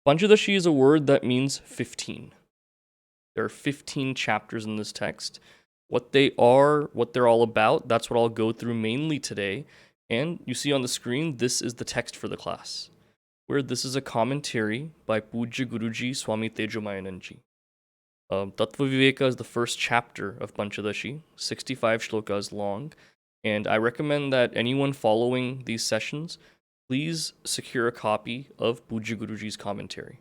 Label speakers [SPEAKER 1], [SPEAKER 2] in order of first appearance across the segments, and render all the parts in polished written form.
[SPEAKER 1] Pancadashi is a word that means 15. There are 15 chapters in this text. What they are, what they're all about, that's what I'll go through mainly today. And you see on the screen, this is the text for the class, where this is a commentary by Pujya Guruji Swami Tejomayananji. Tattva Viveka is the first chapter of Pancadashi, 65 shlokas long, and I recommend that anyone following these sessions, please secure a copy of Pujya Guruji's commentary.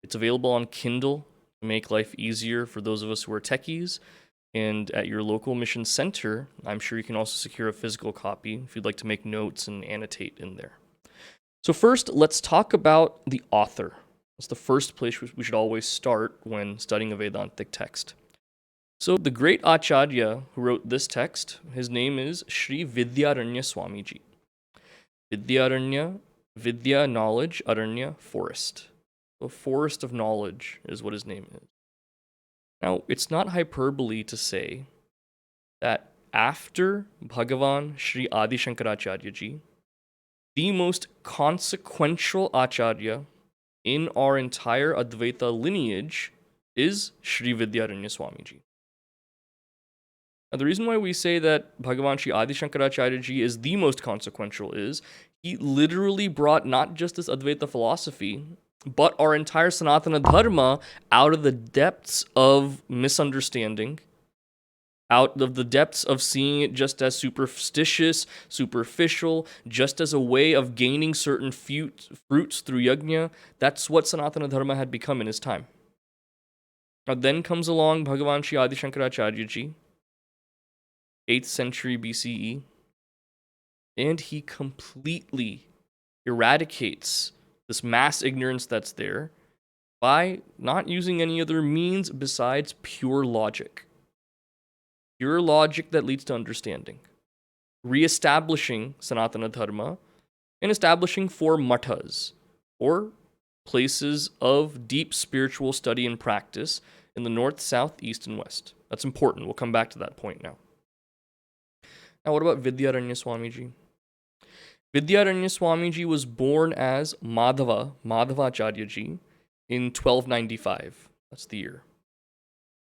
[SPEAKER 1] It's available on Kindle to make life easier for those of us who are techies, and at your local mission center, I'm sure you can also secure a physical copy if you'd like to make notes and annotate in there. So first, let's talk about the author. That's the first place we should always start when studying a Vedantic text. So the great Acharya who wrote this text, his name is Shri Vidyaranya Swamiji. Vidyaranya, Vidya, knowledge, Aranya, forest. The forest of knowledge is what his name is. Now, it's not hyperbole to say that after Bhagavan Shri Adi Shankaracharya ji, the most consequential Acharya in our entire Advaita lineage is Shri Vidyaranya Swamiji. Now, the reason why we say that Bhagavan Shri Adi Shankaracharya ji is the most consequential is he literally brought not just this Advaita philosophy, but our entire Sanatana Dharma out of the depths of misunderstanding, out of the depths of seeing it just as superstitious, superficial, just as a way of gaining certain fruits through yajna. That's what Sanatana Dharma had become in his time. Now then comes along Bhagavan Shri Adi Shankaracharya ji, 8th century BCE, and he completely eradicates this mass ignorance that's there by not using any other means besides pure logic. Pure logic that leads to understanding. Re-establishing Sanatana Dharma and establishing 4 mathas, or places of deep spiritual study and practice in the north, south, east, and west. That's important. We'll come back to that point now. Now, what about Vidyaranya Swamiji? Vidyaranya Swamiji was born as Madhavacharya ji, in 1295. That's the year.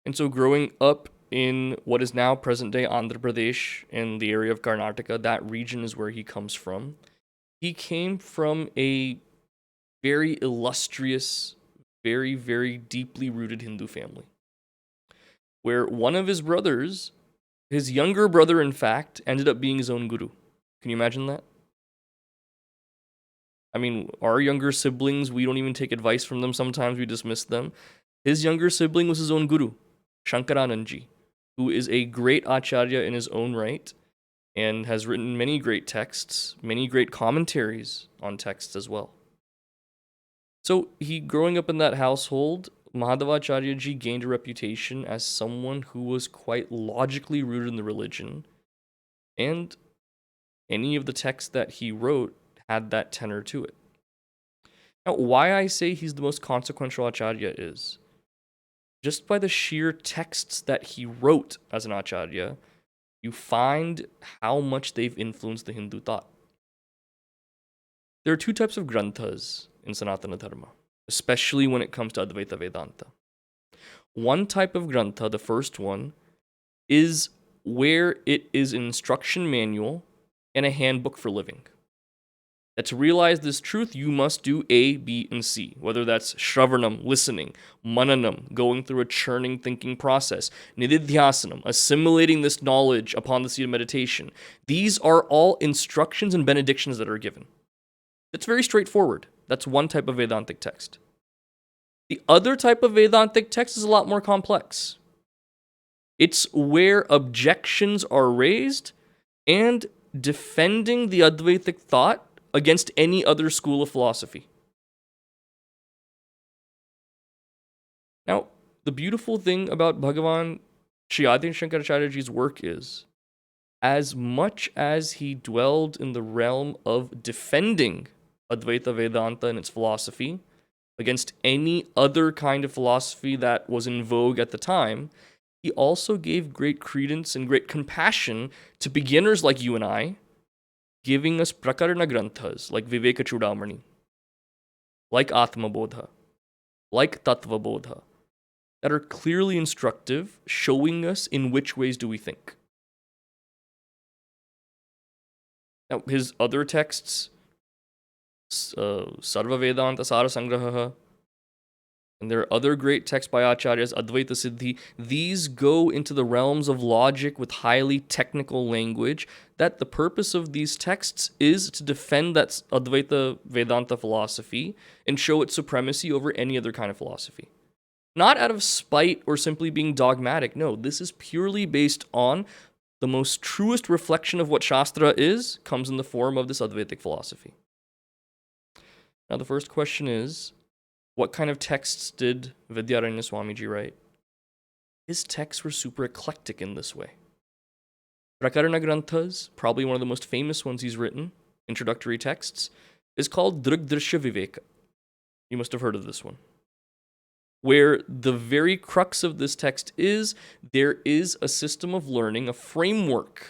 [SPEAKER 1] And so growing up in what is now present-day Andhra Pradesh, in the area of Karnataka, that region is where he comes from. He came from a very illustrious, very, very deeply rooted Hindu family, where one of his brothers, his younger brother, in fact, ended up being his own guru. Can you imagine that? I mean, our younger siblings, we don't even take advice from them. Sometimes we dismiss them. His younger sibling was his own guru, Shankaranandji, who is a great acharya in his own right and has written many great texts, many great commentaries on texts as well. So he, growing up in that household, Madhavacharya ji gained a reputation as someone who was quite logically rooted in the religion, and any of the texts that he wrote had that tenor to it. Now, why I say he's the most consequential acharya is just by the sheer texts that he wrote as an acharya, you find how much they've influenced the Hindu thought. There are 2 types of granthas in Sanatana Dharma, especially when it comes to Advaita Vedanta. One type of grantha, the first one, is where it is an instruction manual and a handbook for living. That to realize this truth, you must do A, B, and C, whether that's shravanam, listening, mananam, going through a churning thinking process, nididhyasanam, assimilating this knowledge upon the seat of meditation. These are all instructions and benedictions that are given. It's very straightforward. That's one type of Vedantic text. The other type of Vedantic text is a lot more complex. It's where objections are raised and defending the Advaitic thought against any other school of philosophy. Now, the beautiful thing about Bhagavan Shri Adi Shankaracharya ji's work is, as much as he dwelled in the realm of defending Advaita Vedanta and its philosophy against any other kind of philosophy that was in vogue at the time, he also gave great credence and great compassion to beginners like you and I, giving us prakarana granthas like Viveka Chudamani, like Atma Bodha, like Tattva Bodha, that are clearly instructive, showing us in which ways do we think. Now, his other texts, Sarva Vedanta Sara Sangraha, and there are other great texts by acaryas, Advaita Siddhi. These go into the realms of logic with highly technical language, that the purpose of these texts is to defend that Advaita Vedanta philosophy and show its supremacy over any other kind of philosophy. Not out of spite or simply being dogmatic. No, this is purely based on the most truest reflection of what Shastra is, comes in the form of this Advaitic philosophy. Now, the first question is, what kind of texts did Vidyaranya Swamiji write? His texts were super eclectic in this way. Prakarana Granthas, probably one of the most famous ones he's written, introductory texts, is called Drigdrishya Viveka. You must have heard of this one. Where the very crux of this text is, there is a system of learning, a framework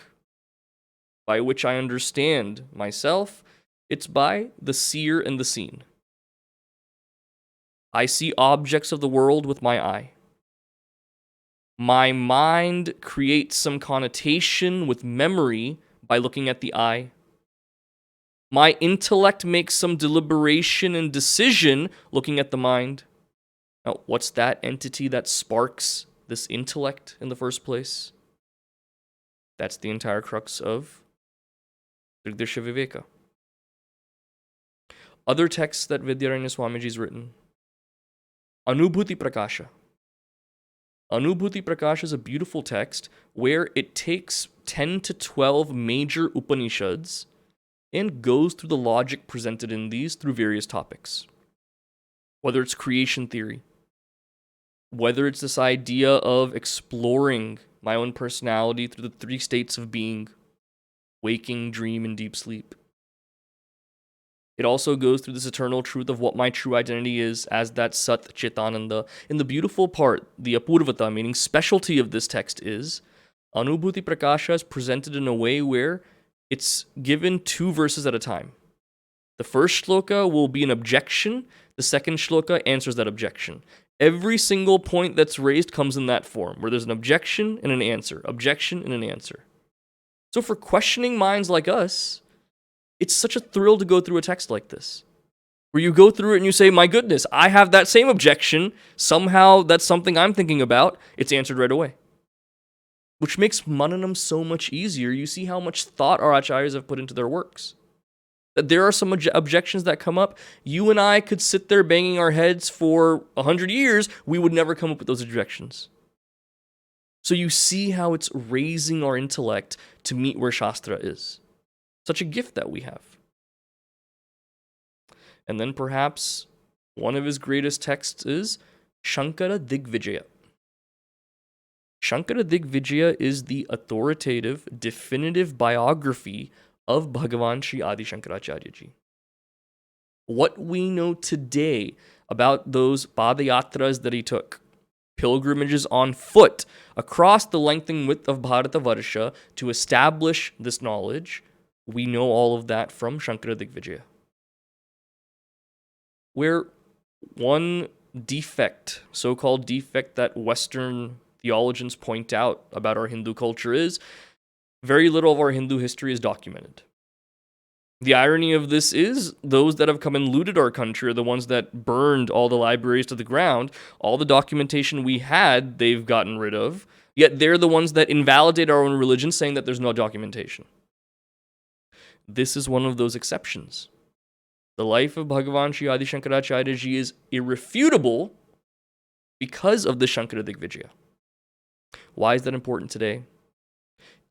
[SPEAKER 1] by which I understand myself. It's by the seer and the seen. I see objects of the world with my eye. My mind creates some connotation with memory by looking at the eye. My intellect makes some deliberation and decision looking at the mind. Now, what's that entity that sparks this intellect in the first place? That's the entire crux of Drigdrishya Viveka. Other texts that Vidyaranya Swamiji's written. Anubhuti Prakasha. Anubhuti Prakasha is a beautiful text where it takes 10 to 12 major Upanishads and goes through the logic presented in these through various topics. Whether it's creation theory, whether it's this idea of exploring my own personality through the 3 states of being, waking, dream, and deep sleep. It also goes through this eternal truth of what my true identity is as that Sat Chitananda. And the beautiful part, the Apurvata, meaning specialty of this text is, Anubhuti Prakasha is presented in a way where it's given 2 verses at a time. The first shloka will be an objection, the second shloka answers that objection. Every single point that's raised comes in that form, where there's an objection and an answer, objection and an answer. So for questioning minds like us, it's such a thrill to go through a text like this, where you go through it and you say, my goodness, I have that same objection. Somehow that's something I'm thinking about. It's answered right away. Which makes Mananam so much easier. You see how much thought our acharyas have put into their works. That there are some objections that come up. You and I could sit there banging our heads for 100 years. We would never come up with those objections. So you see how it's raising our intellect to meet where Shastra is. Such a gift that we have. And then perhaps one of his greatest texts is Shankara Digvijaya. Shankara Digvijaya is the authoritative, definitive biography of Bhagavan Sri Adi Shankaracharya Ji. What we know today about those padayatras that he took, pilgrimages on foot across the length and width of Bharatavarsha to establish this knowledge, we know all of that from Shankara Digvijaya. Where one defect, so-called defect that Western theologians point out about our Hindu culture is, very little of our Hindu history is documented. The irony of this is, those that have come and looted our country are the ones that burned all the libraries to the ground. All the documentation we had, they've gotten rid of. Yet they're the ones that invalidate our own religion, saying that there's no documentation. This is one of those exceptions. The life of Bhagavan Sri Adi Shankaracharya Ji is irrefutable because of the Shankara Digvijaya. Why is that important today?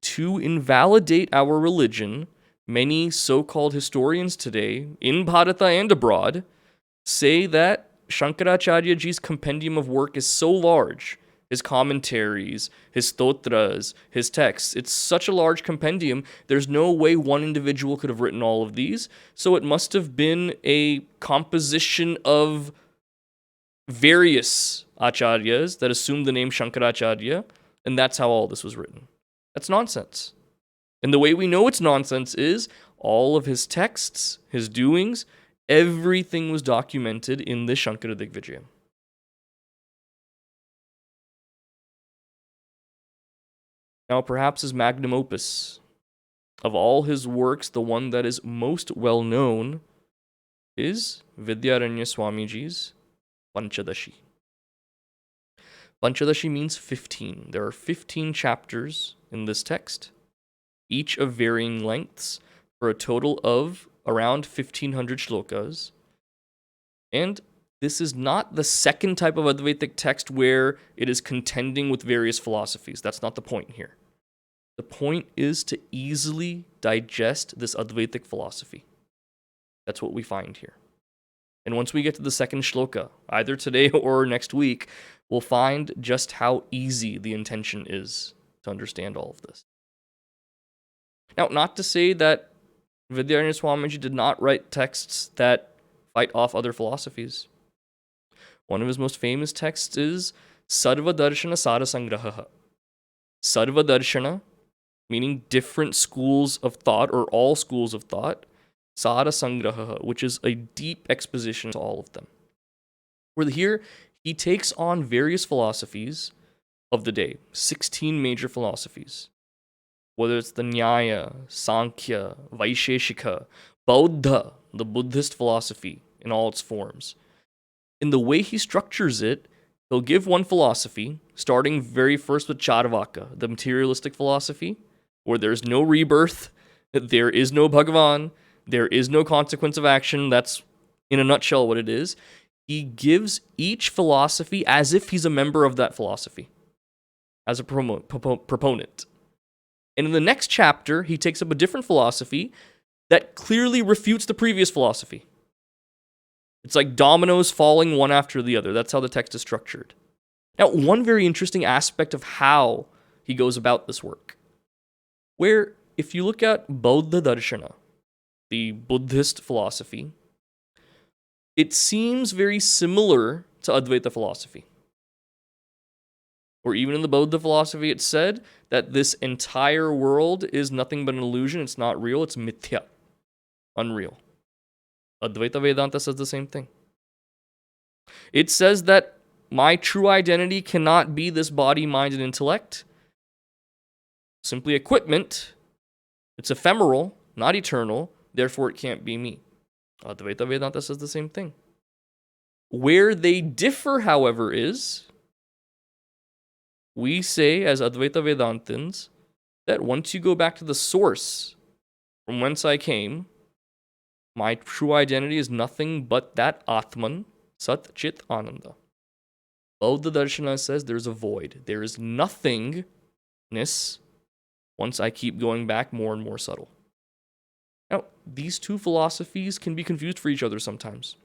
[SPEAKER 1] To invalidate our religion, many so-called historians today, in Bharata and abroad, say that Shankaracharya Ji's compendium of work is so large, his commentaries, his stotras, his texts, it's such a large compendium, there's no way one individual could have written all of these, so it must have been a composition of various acharyas that assumed the name Shankaracharya, and that's how all this was written. That's nonsense. And the way we know it's nonsense is all of his texts, his doings, everything was documented in this Shankara Digvijaya. Now, perhaps his magnum opus, of all his works, the one that is most well known is Vidyaranya Swamiji's Pancadashi. Pancadashi means 15. There are 15 chapters in this text, each of varying lengths, for a total of around 1500 shlokas. And this is not the second type of Advaitic text where it is contending with various philosophies. That's not the point here. The point is to easily digest this Advaitic philosophy. That's what we find here. And once we get to the second shloka, either today or next week, we'll find just how easy the intention is to understand all of this. Now, not to say that Vidyaranya Swamiji did not write texts that fight off other philosophies. One of his most famous texts is Sarva Darshana Sara Sangraha. Sarva Darshana, meaning different schools of thought or all schools of thought, Sara Sangraha, which is a deep exposition to all of them. Where here, he takes on various philosophies of the day, 16 major philosophies. Whether it's the Nyaya, Sankhya, Vaisheshika, Bauddha, the Buddhist philosophy in all its forms. In the way he structures it, he'll give one philosophy, starting very first with Charvaka, the materialistic philosophy, where there's no rebirth, there is no Bhagavan, there is no consequence of action. That's, in a nutshell, what it is. He gives each philosophy as if he's a member of that philosophy, as a proponent. And in the next chapter, he takes up a different philosophy that clearly refutes the previous philosophy. It's like dominoes falling one after the other. That's how the text is structured. Now, one very interesting aspect of how he goes about this work, where if you look at Bauddha Darshana, the Buddhist philosophy, it seems very similar to Advaita philosophy. Or even in the Bauddha philosophy, it's said that this entire world is nothing but an illusion. It's not real. It's mithya, unreal. Advaita Vedanta says the same thing. It says that my true identity cannot be this body, mind, and intellect. Simply equipment. It's ephemeral, not eternal. Therefore, it can't be me. Advaita Vedanta says the same thing. Where they differ, however, is we say, as Advaita Vedantins, that once you go back to the source from whence I came, my true identity is nothing but that Atman, Sat Chit Ananda. Bauddha Darshana says there's a void. There is nothingness once I keep going back more and more subtle. Now, these two philosophies can be confused for each other sometimes.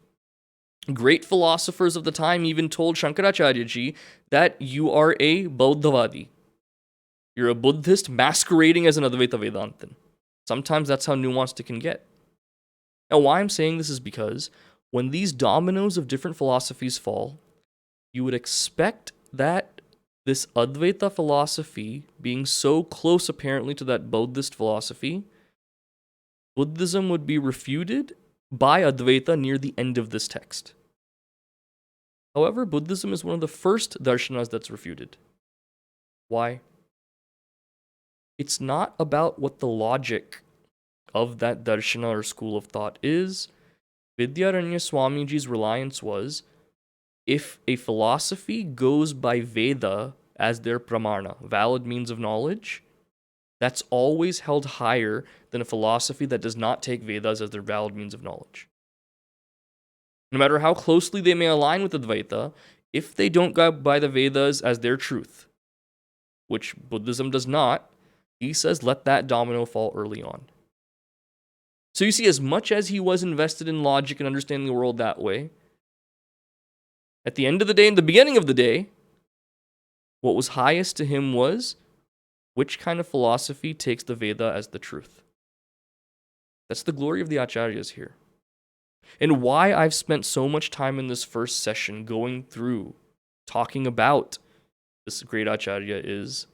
[SPEAKER 1] Great philosophers of the time even told Shankaracharya-ji that you are a Bauddhavadi. You're a Buddhist masquerading as an Advaita Vedantin. Sometimes that's how nuanced it can get. Now, why I'm saying this is because when these dominoes of different philosophies fall, you would expect that this Advaita philosophy, being so close apparently to that Buddhist philosophy, Buddhism would be refuted by Advaita near the end of this text. However, Buddhism is one of the first darshanas that's refuted. Why? It's not about what the logic of that darshana or school of thought is. Vidyaranya Swamiji's reliance was, if a philosophy goes by Veda as their pramana, valid means of knowledge, that's always held higher than a philosophy that does not take Vedas as their valid means of knowledge. No matter how closely they may align with Advaita, if they don't go by the Vedas as their truth, which Buddhism does not, he says let that domino fall early on. So you see, as much as he was invested in logic and understanding the world that way, at the end of the day and the beginning of the day, what was highest to him was which kind of philosophy takes the Veda as the truth. That's the glory of the acaryas here. And why I've spent so much time in this first session going through, talking about this great acharya is,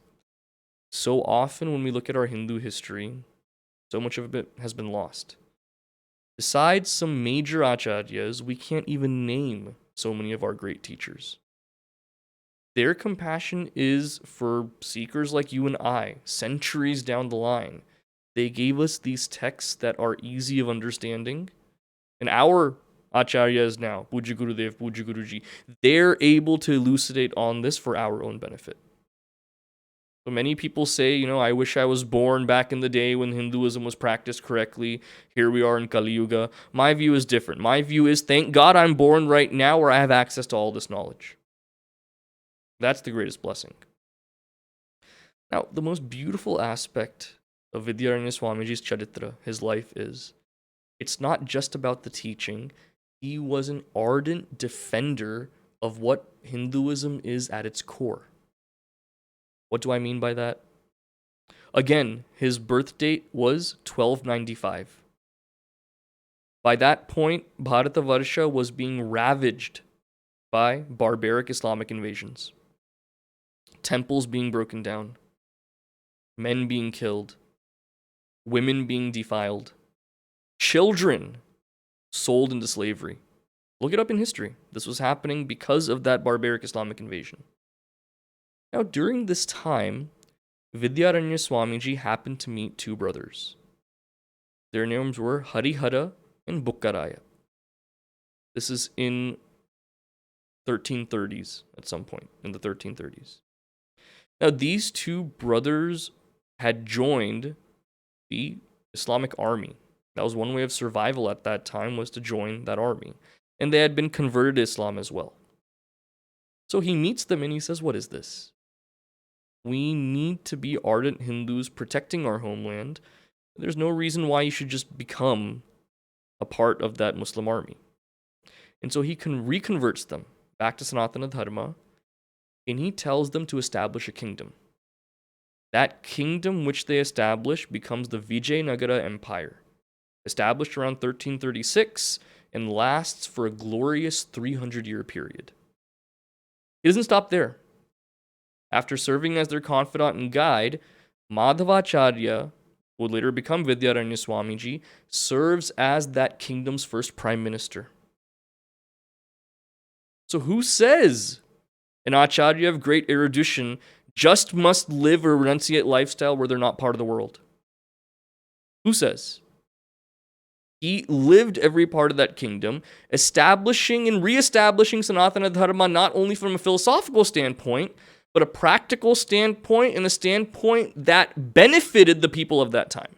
[SPEAKER 1] so often when we look at our Hindu history, so much of it has been lost. Besides some major acharyas, we can't even name so many of our great teachers. Their compassion is for seekers like you and I, centuries down the line. They gave us these texts that are easy of understanding. And our acaryas now, Puja Gurudev, Puja Guruji, they're able to elucidate on this for our own benefit. So many people say, I wish I was born back in the day when Hinduism was practiced correctly. Here we are in Kali Yuga. My view is different. My view is, thank God I'm born right now where I have access to all this knowledge. That's the greatest blessing. Now, the most beautiful aspect of Vidyaranya Swamiji's charitra, his life, is it's not just about the teaching. He was an ardent defender of what Hinduism is at its core. What do I mean by that? Again, his birth date was 1295. By that point, Bharatavarsha was being ravaged by barbaric Islamic invasions. Temples being broken down, men being killed, women being defiled, children sold into slavery. Look it up in history. This was happening because of that barbaric Islamic invasion. Now, during this time, Vidyaranya Swamiji happened to meet two brothers. Their names were Harihara and Bukkaraya. This is in 1330s, at some point, in the 1330s. Now, these two brothers had joined the Islamic army. That was one way of survival at that time, was to join that army. And they had been converted to Islam as well. So he meets them and he says, what is this? We need to be ardent Hindus protecting our homeland. There's no reason why you should just become a part of that Muslim army. And so he reconverts them back to Sanatana Dharma, and he tells them to establish a kingdom. That kingdom which they establish becomes the Vijayanagara Empire, established around 1336 and lasts for a glorious 300-year period. He doesn't stop there. After serving as their confidant and guide, Madhavacharya, who would later become Vidyaranya Swamiji, serves as that kingdom's first prime minister. So who says an acharya of great erudition just must live a renunciate lifestyle where they're not part of the world? Who says? He lived every part of that kingdom, establishing and reestablishing Sanatana Dharma not only from a philosophical standpoint, but a practical standpoint and a standpoint that benefited the people of that time.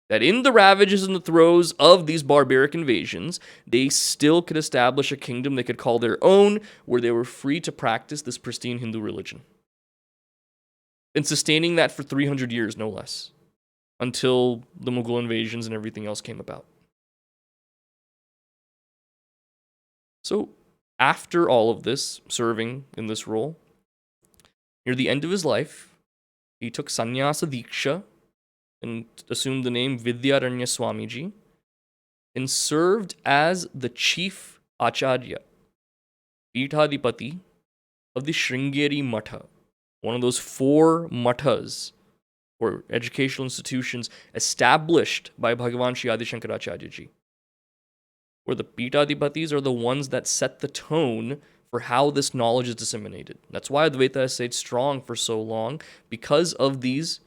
[SPEAKER 1] That in the ravages and the throes of these barbaric invasions, they still could establish a kingdom they could call their own, where they were free to practice this pristine Hindu religion. And sustaining that for 300 years, no less, until the Mughal invasions and everything else came about. So, after all of this, serving in this role, near the end of his life, he took sannyasa diksha and assumed the name Vidyaranya Swamiji and served as the chief acharya, Peethadipati of the Sringeri Matha, one of those 4 mathas or educational institutions established by Bhagavan Shri Adi Shankaracharya ji, where the Peethadipatis are the ones that set the tone for how this knowledge is disseminated. That's why Advaita has stayed strong for so long, because of these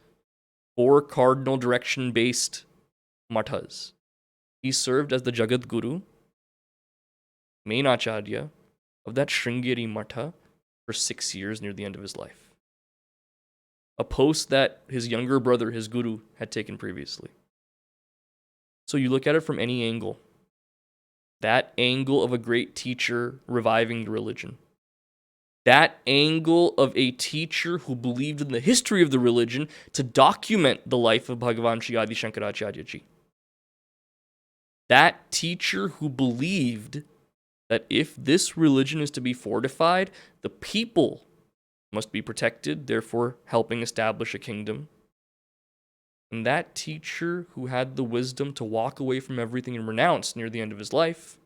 [SPEAKER 1] 4 cardinal direction-based mathas. He served as the Jagat Guru, main acharya of that Sringeri Matha for 6 years near the end of his life. A post that his younger brother, his guru, had taken previously. So you look at it from any angle. That angle of a great teacher reviving the religion. That angle of a teacher who believed in the history of the religion to document the life of Bhagavan Shri Adi Shankaracharya ji. That teacher who believed that if this religion is to be fortified, the people must be protected, therefore helping establish a kingdom. And that teacher who had the wisdom to walk away from everything and renounce near the end of his life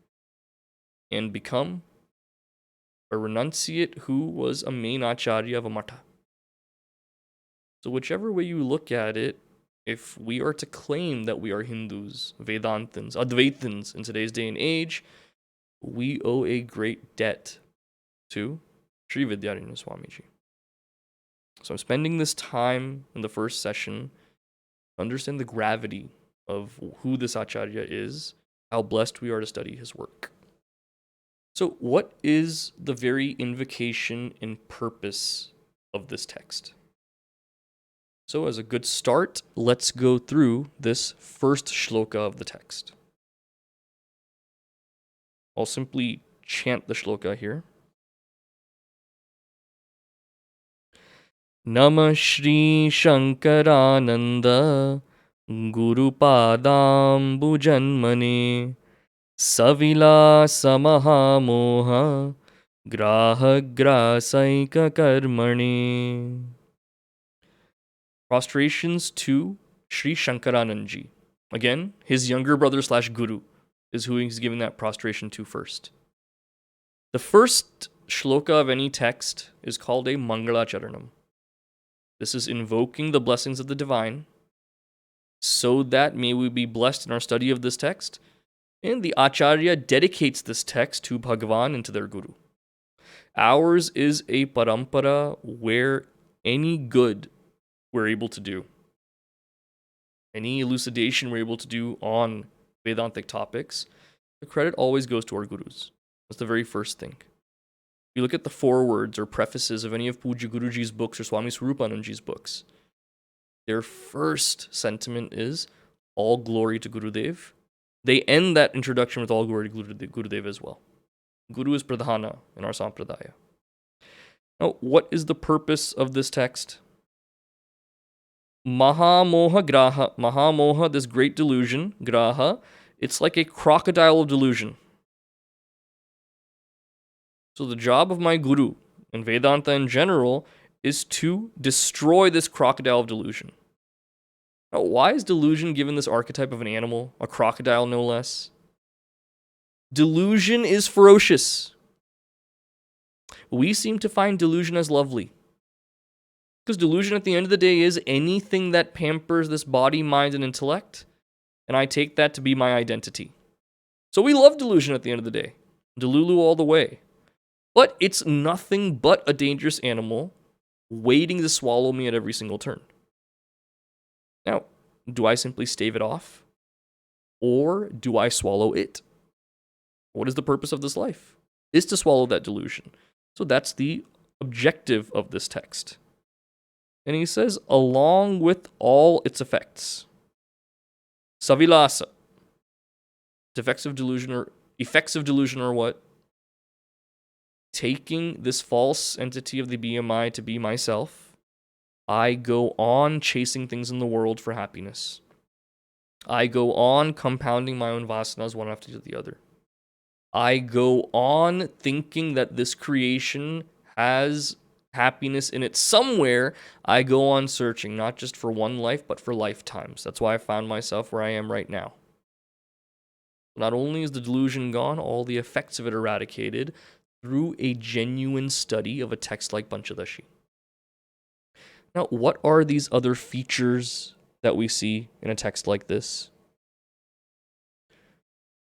[SPEAKER 1] and become a renunciate who was a main acharya of a matha. So whichever way you look at it, if we are to claim that we are Hindus, Vedantins, Advaitins in today's day and age, we owe a great debt to Shri Vidyaranya Swamiji. So I'm spending this time in the first session to understand the gravity of who this acharya is, how blessed we are to study his work. So what is the very invocation and purpose of this text? So as a good start, let's go through this first shloka of the text. I'll simply chant the shloka here. Namah Shri Shankarananda Guru Padam Bhujanmane Savila Mahamoha Graha Grasaika Karmane. Prostrations to Shri Shankaranandji. Again, his younger brother / guru is who he's giving that prostration to first. The first shloka of any text is called a Mangala Charanam. This is invoking the blessings of the divine so that may we be blessed in our study of this text. And the acharya dedicates this text to Bhagavan and to their guru. Ours is a parampara where any good we're able to do, any elucidation we're able to do on Vedantic topics, the credit always goes to our gurus. That's the very first thing. You look at the forewords or prefaces of any of Pujya Guruji's books or Swami Swarupanandaji's books, their first sentiment is all glory to Gurudev. They end that introduction with all glory to Gurudev as well. Guru is pradhana in our sampradaya. Now, what is the purpose of this text? Mahamoha graha. Mahamoha, this great delusion, graha, it's like a crocodile of delusion. So the job of my guru, and Vedanta in general, is to destroy this crocodile of delusion. Now, why is delusion given this archetype of an animal, a crocodile no less? Delusion is ferocious. We seem to find delusion as lovely. Because delusion at the end of the day is anything that pampers this body, mind, and intellect, and I take that to be my identity. So we love delusion at the end of the day. Delulu all the way. But it's nothing but a dangerous animal waiting to swallow me at every single turn. Now, do I simply stave it off? Or do I swallow it? What is the purpose of this life? Is to swallow that delusion. So that's the objective of this text. And he says, along with all its effects. Savilasa. Effects of delusion are what? Taking this false entity of the BMI to be myself, I go on chasing things in the world for happiness. I go on compounding my own vasanas one after the other. I go on thinking that this creation has happiness in it somewhere. I go on searching, not just for one life, but for lifetimes. That's why I found myself where I am right now. Not only is the delusion gone, all the effects of it eradicated through a genuine study of a text like Pancadashi. Now, what are these other features that we see in a text like this?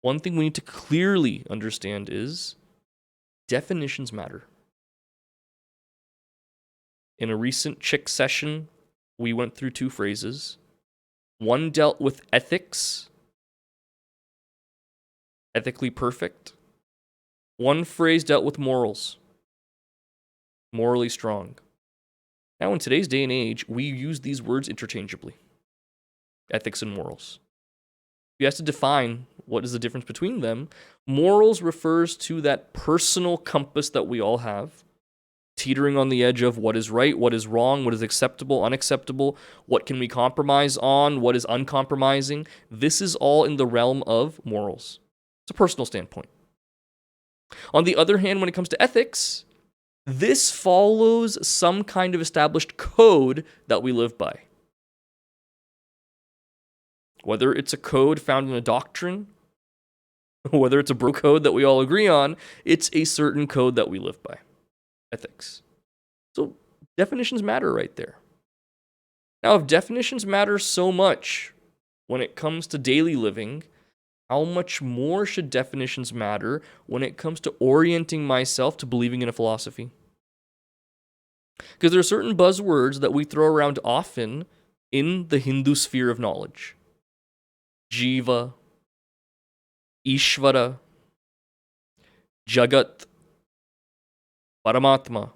[SPEAKER 1] One thing we need to clearly understand is definitions matter. In a recent Chick session, we went through two phrases. One dealt with ethics, ethically perfect. One phrase dealt with morals, morally strong. Now, in today's day and age, we use these words interchangeably. Ethics and morals. If you have to define what is the difference between them, morals refers to that personal compass that we all have, teetering on the edge of what is right, what is wrong, what is acceptable, unacceptable, what can we compromise on, what is uncompromising. This is all in the realm of morals. It's a personal standpoint. On the other hand, when it comes to ethics, this follows some kind of established code that we live by. Whether it's a code found in a doctrine, whether it's a bro code that we all agree on, it's a certain code that we live by. Ethics. So definitions matter right there. Now, if definitions matter so much when it comes to daily living, how much more should definitions matter when it comes to orienting myself to believing in a philosophy? Because there are certain buzzwords that we throw around often in the Hindu sphere of knowledge. Jiva, Ishvara, Jagat, Paramatma,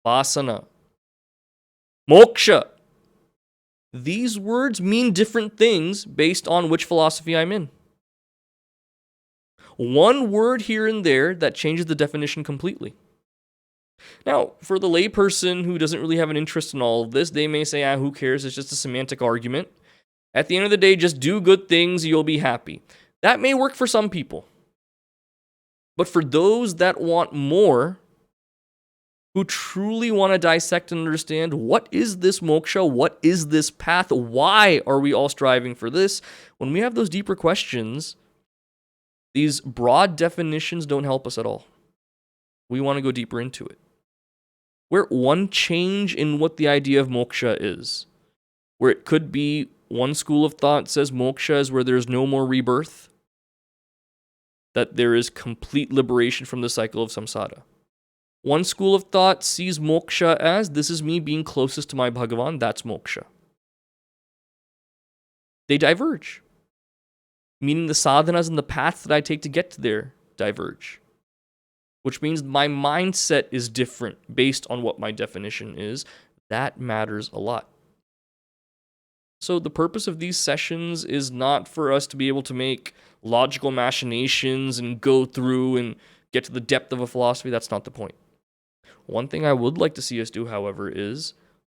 [SPEAKER 1] Vasana, Moksha. These words mean different things based on which philosophy I'm in. One word here and there that changes the definition completely. Now, for the layperson who doesn't really have an interest in all of this, they may say, who cares? It's just a semantic argument. At the end of the day, just do good things, you'll be happy. That may work for some people. But for those that want more, who truly want to dissect and understand what is this moksha, what is this path, why are we all striving for this? When we have those deeper questions, these broad definitions don't help us at all. We want to go deeper into it. Where one change in what the idea of moksha is, where it could be one school of thought says moksha is where there's no more rebirth, that there is complete liberation from the cycle of samsara. One school of thought sees moksha as, this is me being closest to my Bhagavan, that's moksha. They diverge. Meaning the sadhanas and the paths that I take to get to there diverge. Which means my mindset is different based on what my definition is. That matters a lot. So the purpose of these sessions is not for us to be able to make logical machinations and go through and get to the depth of a philosophy. That's not the point. One thing I would like to see us do, however, is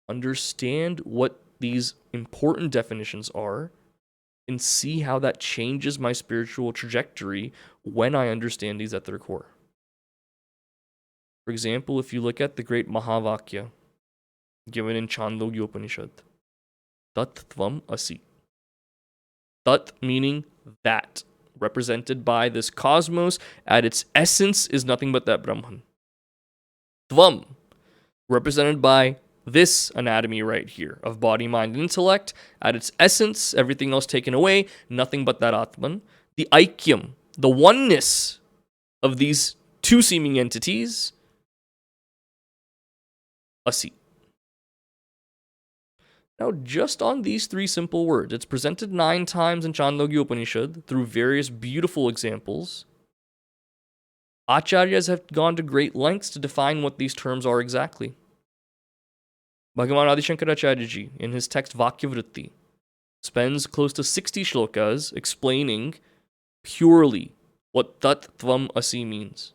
[SPEAKER 1] understand what these important definitions are and see how that changes my spiritual trajectory when I understand these at their core. For example, if you look at the great Mahavakya given in Chandogya Upanishad, Tat Tvam Asi. Tat meaning that, represented by this cosmos, at its essence is nothing but that Brahman. Tvam, represented by this anatomy right here of body, mind, and intellect, at its essence, everything else taken away, nothing but that Atman. The Aikyam, the oneness of these two seeming entities, Asi. Now, just on these three simple words, it's presented 9 times in Chandogya Upanishad through various beautiful examples. Acaryas have gone to great lengths to define what these terms are exactly. Bhagavan Adi Shankaracharya in his text Vakyavritti, spends close to 60 shlokas explaining purely what Tat Tvam Asi means.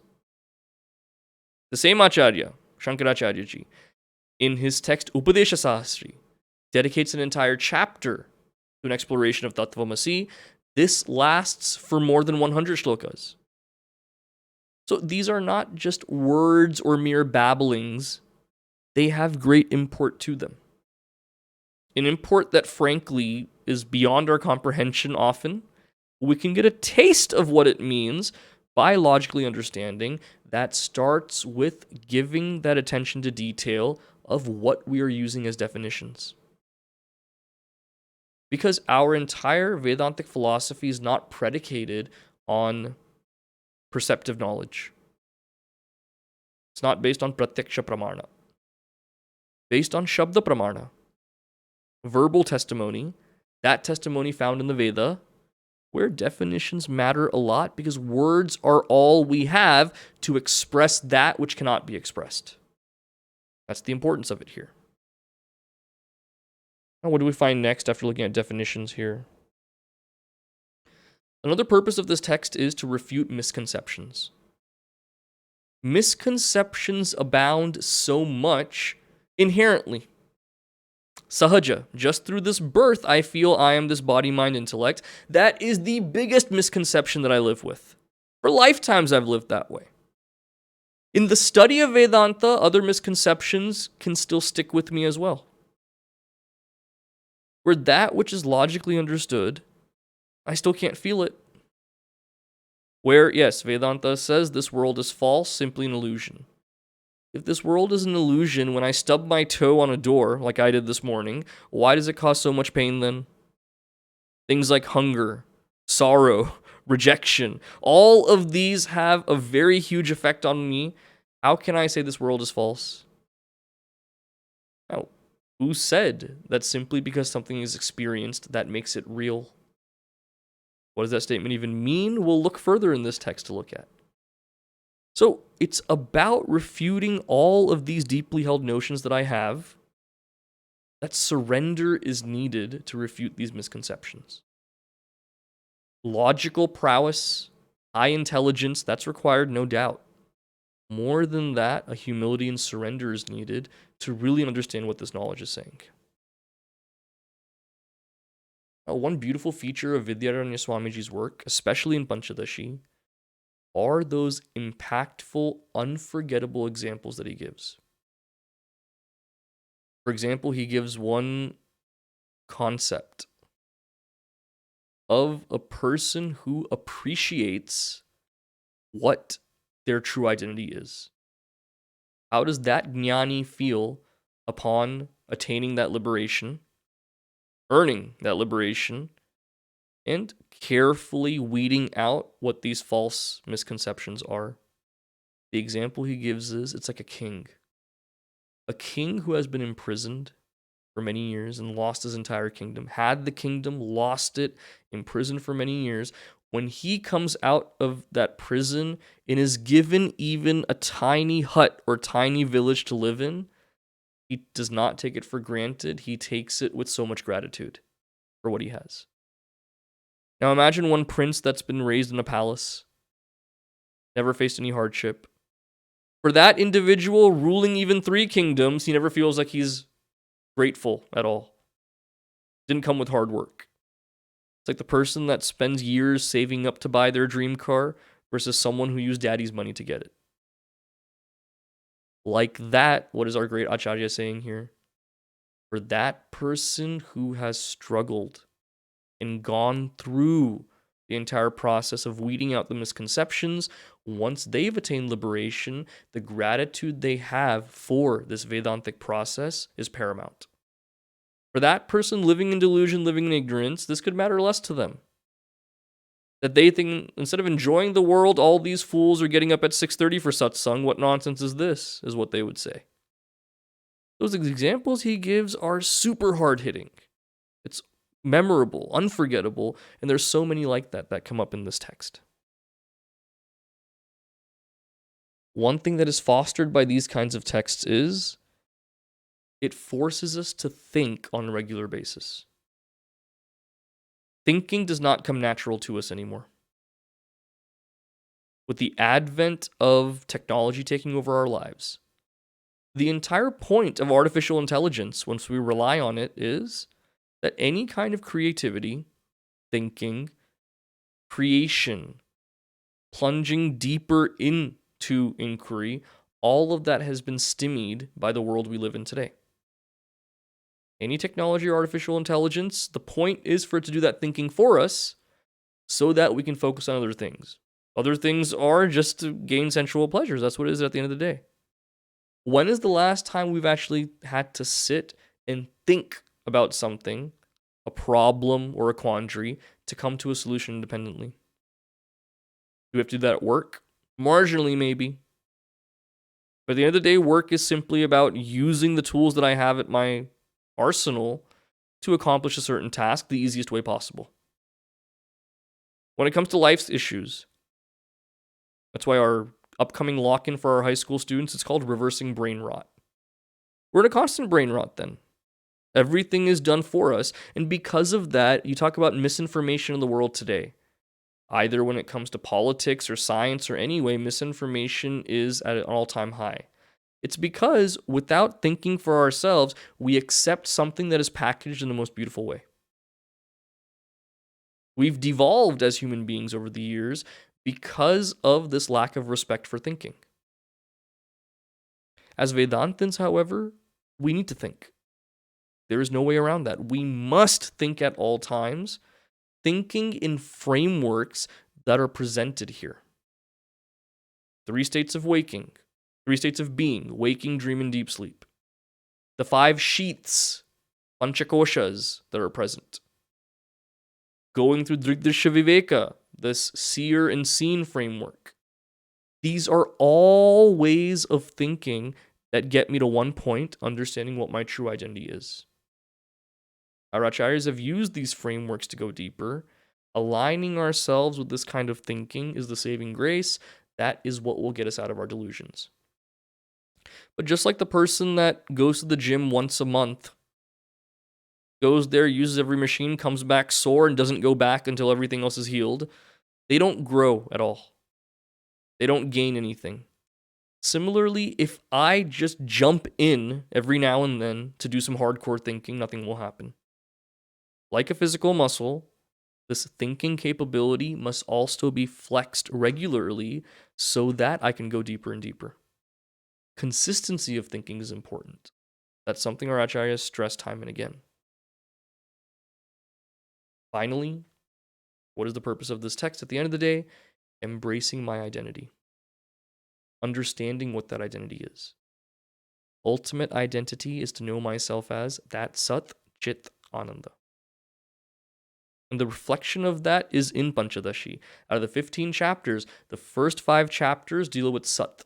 [SPEAKER 1] The same Acharya, Shankaracharya, in his text Upadesha Sahasri, dedicates an entire chapter to an exploration of Tattva Viveka. This lasts for more than 100 shlokas. So these are not just words or mere babblings. They have great import to them. An import that, frankly, is beyond our comprehension often. We can get a taste of what it means by logically understanding. That starts with giving that attention to detail of what we are using as definitions. Because our entire Vedantic philosophy is not predicated on perceptive knowledge. It's not based on pratyaksha pramana. Based on shabda pramana. Verbal testimony. That testimony found in the Veda, where definitions matter a lot because words are all we have to express that which cannot be expressed. That's the importance of it here. Now, what do we find next after looking at definitions here? Another purpose of this text is to refute misconceptions. Misconceptions abound so much inherently. Sahaja, just through this birth, I feel I am this body, mind, intellect. That is the biggest misconception that I live with. For lifetimes, I've lived that way. In the study of Vedanta, other misconceptions can still stick with me as well. Where that which is logically understood, I still can't feel it. Where, yes, Vedanta says this world is false, simply an illusion. If this world is an illusion, when I stub my toe on a door, like I did this morning, why does it cause so much pain then? Things like hunger, sorrow, rejection, all of these have a very huge effect on me. How can I say this world is false? Now, who said that simply because something is experienced, that makes it real? What does that statement even mean? We'll look further in this text to look at. So it's about refuting all of these deeply held notions that I have, that surrender is needed to refute these misconceptions. Logical prowess, high intelligence, that's required, no doubt. More than that, a humility and surrender is needed to really understand what this knowledge is saying. One beautiful feature of Vidyaranya Swamiji's work, especially in Pancadashi, are those impactful, unforgettable examples that he gives. For example, he gives one concept of a person who appreciates what their true identity is. How does that jnani feel upon attaining that liberation, earning that liberation, and carefully weeding out what these false misconceptions are? The example he gives is it's like a king. A king who has been imprisoned for many years and lost his entire kingdom, had the kingdom, lost it, imprisoned for many years. When he comes out of that prison and is given even a tiny hut or tiny village to live in, he does not take it for granted. He takes it with so much gratitude for what he has. Now imagine one prince that's been raised in a palace, never faced any hardship. For that individual ruling even 3 kingdoms, he never feels like he's grateful at all. Didn't come with hard work. It's like the person that spends years saving up to buy their dream car versus someone who used daddy's money to get it. Like that, what is our great Acharya saying here? For that person who has struggled and gone through the entire process of weeding out the misconceptions, once they've attained liberation, the gratitude they have for this Vedantic process is paramount. For that person living in delusion, living in ignorance, this could matter less to them. That they think, instead of enjoying the world, all these fools are getting up at 6:30 for satsang. What nonsense is this, is what they would say. Those examples he gives are super hard-hitting. It's memorable, unforgettable, and there's so many like that come up in this text. One thing that is fostered by these kinds of texts is it forces us to think on a regular basis. Thinking does not come natural to us anymore. With the advent of technology taking over our lives, the entire point of artificial intelligence, once we rely on it, is that any kind of creativity, thinking, creation, plunging deeper into inquiry, all of that has been stymied by the world we live in today. Any technology or artificial intelligence, the point is for it to do that thinking for us so that we can focus on other things. Other things are just to gain sensual pleasures. That's what it is at the end of the day. When is the last time we've actually had to sit and think about something, a problem or a quandary, to come to a solution independently? Do we have to do that at work? Marginally, maybe. But at the end of the day, work is simply about using the tools that I have at my arsenal to accomplish a certain task the easiest way possible. When it comes to life's issues, that's why our upcoming lock-in for our high school students, it's called reversing brain rot. We're in a constant brain rot then. Everything is done for us. And because of that, you talk about misinformation in the world today. Either when it comes to politics or science or any way, misinformation is at an all-time high. It's because without thinking for ourselves, we accept something that is packaged in the most beautiful way. We've devolved as human beings over the years because of this lack of respect for thinking. As Vedantins, however, we need to think. There is no way around that. We must think at all times, thinking in frameworks that are presented here. 3 states of waking, 3 states of being, waking, dream, and deep sleep. The 5 sheaths, panchakoshas, that are present. Going through Shri Viveka, this seer and seen framework. These are all ways of thinking that get me to one point, understanding what my true identity is. Our acaryas have used these frameworks to go deeper. Aligning ourselves with this kind of thinking is the saving grace. That is what will get us out of our delusions. But just like the person that goes to the gym once a month, goes there, uses every machine, comes back sore, and doesn't go back until everything else is healed, they don't grow at all. They don't gain anything. Similarly, if I just jump in every now and then to do some hardcore thinking, nothing will happen. Like a physical muscle, this thinking capability must also be flexed regularly so that I can go deeper and deeper. Consistency of thinking is important. That's something our acaryas stress time and again. Finally, what is the purpose of this text at the end of the day? Embracing my identity. Understanding what that identity is. Ultimate identity is to know myself as that Sat Chit Ananda. And the reflection of that is in Pancadashi. Out of the 15 chapters, the first 5 chapters deal with Sat.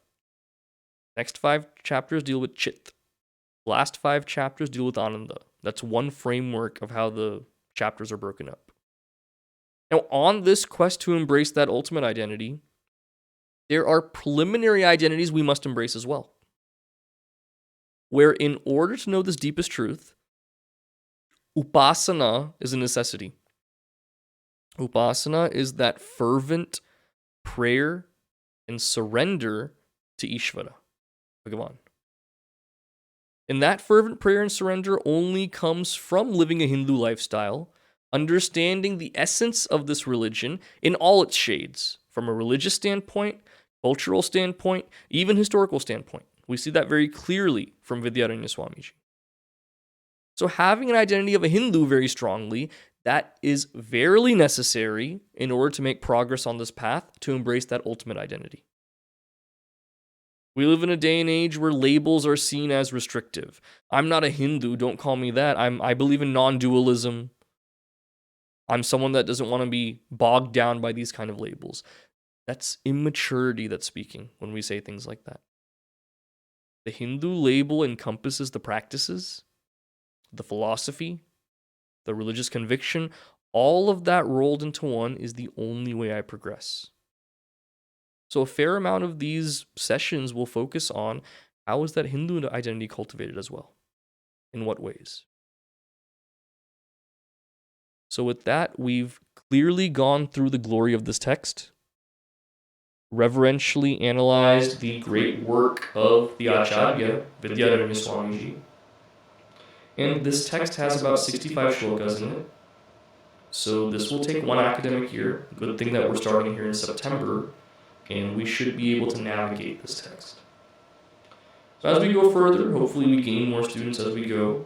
[SPEAKER 1] Next 5 chapters deal with Chit. Last 5 chapters deal with Ananda. That's one framework of how the chapters are broken up. Now, on this quest to embrace that ultimate identity, there are preliminary identities we must embrace as well. Where in order to know this deepest truth, upasana is a necessity. Upasana is that fervent prayer and surrender to Ishvara, Bhagavan. And that fervent prayer and surrender only comes from living a Hindu lifestyle, understanding the essence of this religion in all its shades, from a religious standpoint, cultural standpoint, even historical standpoint. We see that very clearly from Vidyaranya Swamiji. So having an identity of a Hindu very strongly, that is verily necessary in order to make progress on this path to embrace that ultimate identity. We live in a day and age where labels are seen as restrictive. I'm not a Hindu, don't call me that. I believe in non-dualism. I'm someone that doesn't want to be bogged down by these kind of labels. That's immaturity that's speaking when we say things like that. The Hindu label encompasses the practices, the philosophy, the religious conviction. All of that rolled into one is the only way I progress. So a fair amount of these sessions will focus on how is that Hindu identity cultivated as well? In what ways? So with that, we've clearly gone through the glory of this text, reverentially analyzed the great work of the Acharya, Vidyaranya Swamiji. And this text has about 65 shlokas in it. So this will take one academic year. Good thing that we're starting here in September, and we should be able to navigate this text. So as we go further, hopefully we gain more students as we go,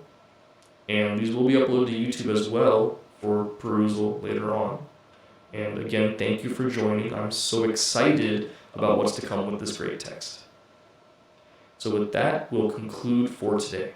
[SPEAKER 1] and these will be uploaded to YouTube as well for perusal later on. And again, thank you for joining. I'm so excited about what's to come with this great text. So with that, we'll conclude for today.